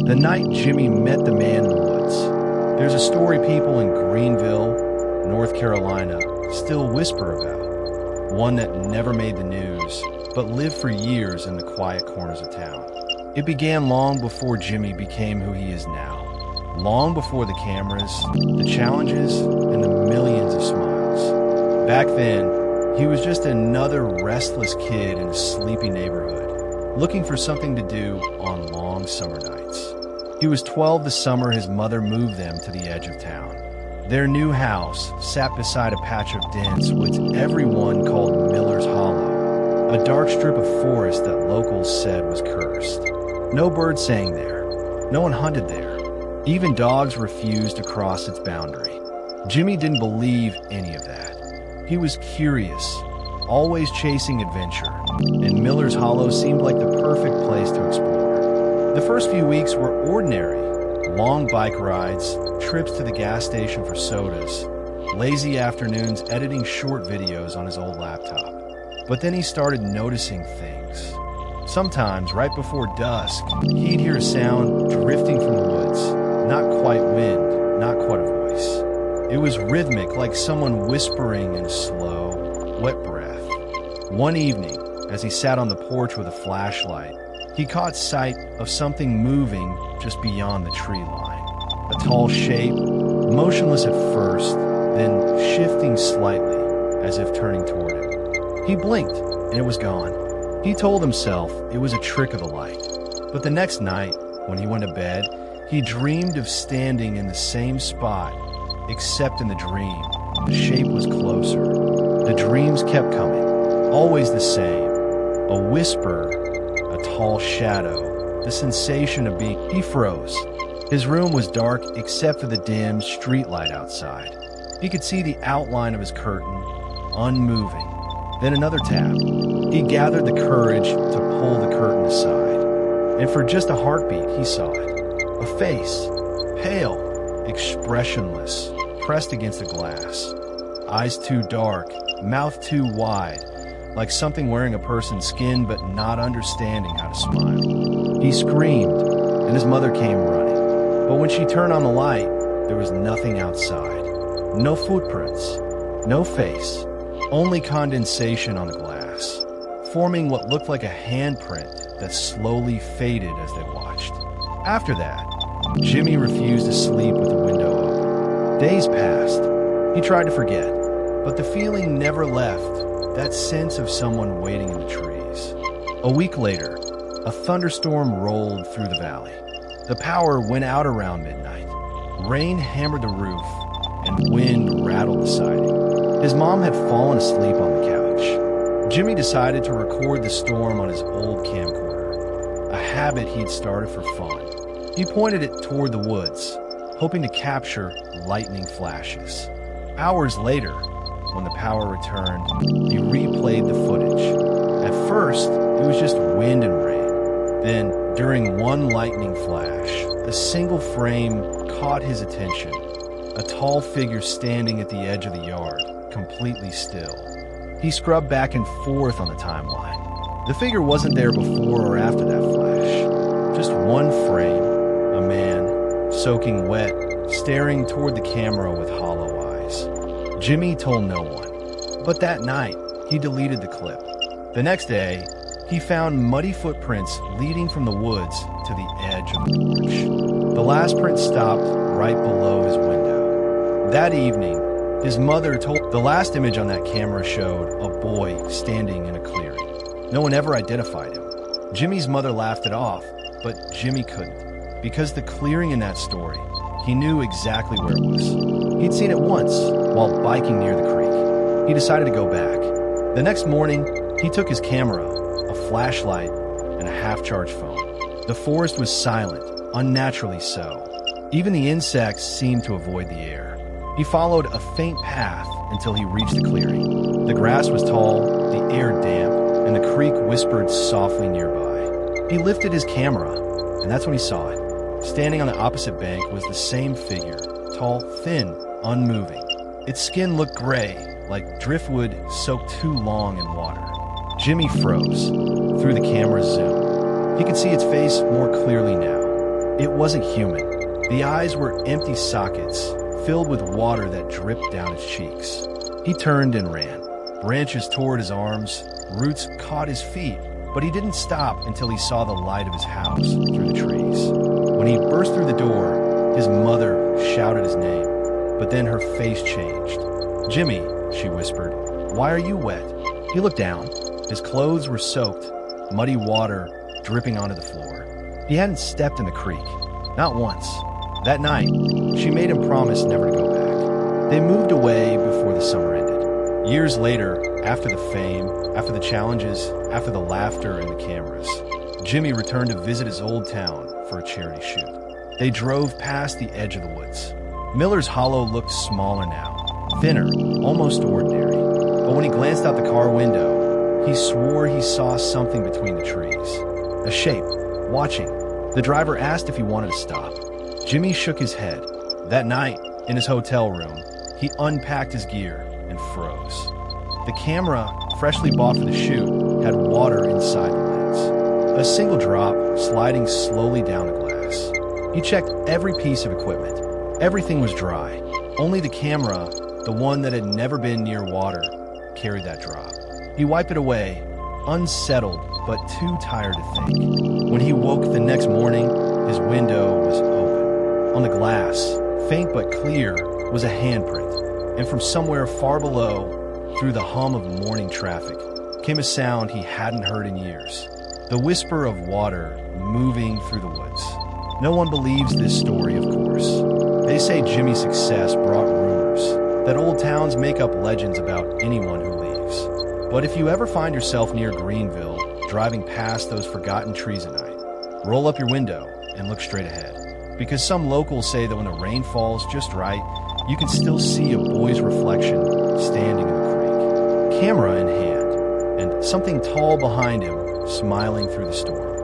The night Jimmy met the man in the woods. There's a story people in Greenville, North Carolina, still whisper about. One that never made the news, but lived for years in the quiet corners of town. It began long before Jimmy became who he is now. Long before the cameras, the challenges, and the millions of smiles. Back then, he was just another restless kid in a sleepy neighborhood, looking for something to do on long summer nights. He was 12 the summer his mother moved them to the edge of town. Their new house sat beside a patch of dense woods everyone called Miller's Hollow, a dark strip of forest that locals said was cursed. No birds sang there. No one hunted there. Even dogs refused to cross its boundary. Jimmy didn't believe any of that. He was curious, always chasing adventure, and Miller's Hollow seemed like the perfect place to explore. The first few weeks were ordinary. Long bike rides, trips to the gas station for sodas, lazy afternoons editing short videos on his old laptop. But then he started noticing things. Sometimes, right before dusk, he'd hear a sound drifting from the woods. Not quite wind, not quite a voice. It was rhythmic, like someone whispering in a slow, wet breath. One evening, as he sat on the porch with a flashlight, he caught sight of something moving just beyond the tree line. A tall shape, motionless at first, then shifting slightly, as if turning toward him. He blinked, and it was gone. He told himself it was a trick of the light. But the next night, when he went to bed, he dreamed of standing in the same spot, except in the dream, the shape was closer. The dreams kept coming, always the same. A whisper, a tall shadow, the sensation of being... He froze. His room was dark except for the dim streetlight outside. He could see the outline of his curtain, unmoving. Then another tap. He gathered the courage to pull the curtain aside. And for just a heartbeat, he saw it. A face, pale, expressionless, pressed against the glass. Eyes too dark, mouth too wide, like something wearing a person's skin but not understanding how to smile. He screamed, and his mother came running. But when she turned on the light, there was nothing outside. No footprints, no face, only condensation on the glass, forming what looked like a handprint that slowly faded as they watched. After that, Jimmy refused to sleep with the window open. Days passed. He tried to forget, but the feeling never left, that sense of someone waiting in the trees. A week later, a thunderstorm rolled through the valley. The power went out around midnight. Rain hammered the roof, and wind rattled the siding. His mom had fallen asleep on the couch. Jimmy decided to record the storm on his old camcorder, a habit he'd started for fun. He pointed it toward the woods, hoping to capture lightning flashes. Hours later, when the power returned, he replayed the footage. At first, it was just wind and rain. Then, during one lightning flash, a single frame caught his attention. A tall figure standing at the edge of the yard, completely still. He scrubbed back and forth on the timeline. The figure wasn't there before or after that flash. Just one frame, a man, soaking wet, staring toward the camera with hollow eyes. Jimmy told no one. But that night, he deleted the clip. The next day, he found muddy footprints leading from the woods to the edge of the porch. The last print stopped right below his window. That evening, his mother told... The last image on that camera showed a boy standing in a clearing. No one ever identified him. Jimmy's mother laughed it off, but Jimmy couldn't. Because the clearing in that story, he knew exactly where it was. He'd seen it once while biking near the creek. He decided to go back. The next morning, he took his camera, a flashlight, and a half-charged phone. The forest was silent, unnaturally so. Even the insects seemed to avoid the air. He followed a faint path until he reached the clearing. The grass was tall, the air damp, and the creek whispered softly nearby. He lifted his camera, and that's when he saw it. Standing on the opposite bank was the same figure, tall, thin, unmoving. Its skin looked gray, like driftwood soaked too long in water. Jimmy froze through the camera's zoom. He could see its face more clearly now. It wasn't human. The eyes were empty sockets, filled with water that dripped down his cheeks. He turned and ran. Branches tore at his arms, roots caught his feet, but he didn't stop until he saw the light of his house through the trees. When he burst through the door, his mother shouted his name, but then her face changed. "Jimmy," she whispered, "why are you wet?" He looked down. His clothes were soaked, muddy water dripping onto the floor. He hadn't stepped in the creek, not once. That night, she made him promise never to go back. They moved away before the summer ended. Years later, after the fame, after the challenges, after the laughter and the cameras, Jimmy returned to visit his old town for a charity shoot. They drove past the edge of the woods. Miller's Hollow looked smaller now, thinner, almost ordinary. But when he glanced out the car window, he swore he saw something between the trees. A shape, watching. The driver asked if he wanted to stop. Jimmy shook his head. That night, in his hotel room, he unpacked his gear and froze. The camera, freshly bought for the shoot, had water inside the lens. A single drop sliding slowly down the glass. He checked every piece of equipment. Everything was dry. Only the camera, the one that had never been near water, carried that drop. He wiped it away, unsettled but too tired to think. When he woke the next morning, his window was open. On the glass, faint but clear, was a handprint. And from somewhere far below, through the hum of morning traffic, came a sound he hadn't heard in years. The whisper of water moving through the woods. No one believes this story, of course. They say Jimmy's success brought rumors, that old towns make up legends about anyone who leaves. But if you ever find yourself near Greenville, driving past those forgotten trees at night, roll up your window and look straight ahead. Because some locals say that when the rain falls just right, you can still see a boy's reflection standing in the creek, camera in hand, and something tall behind him smiling through the storm.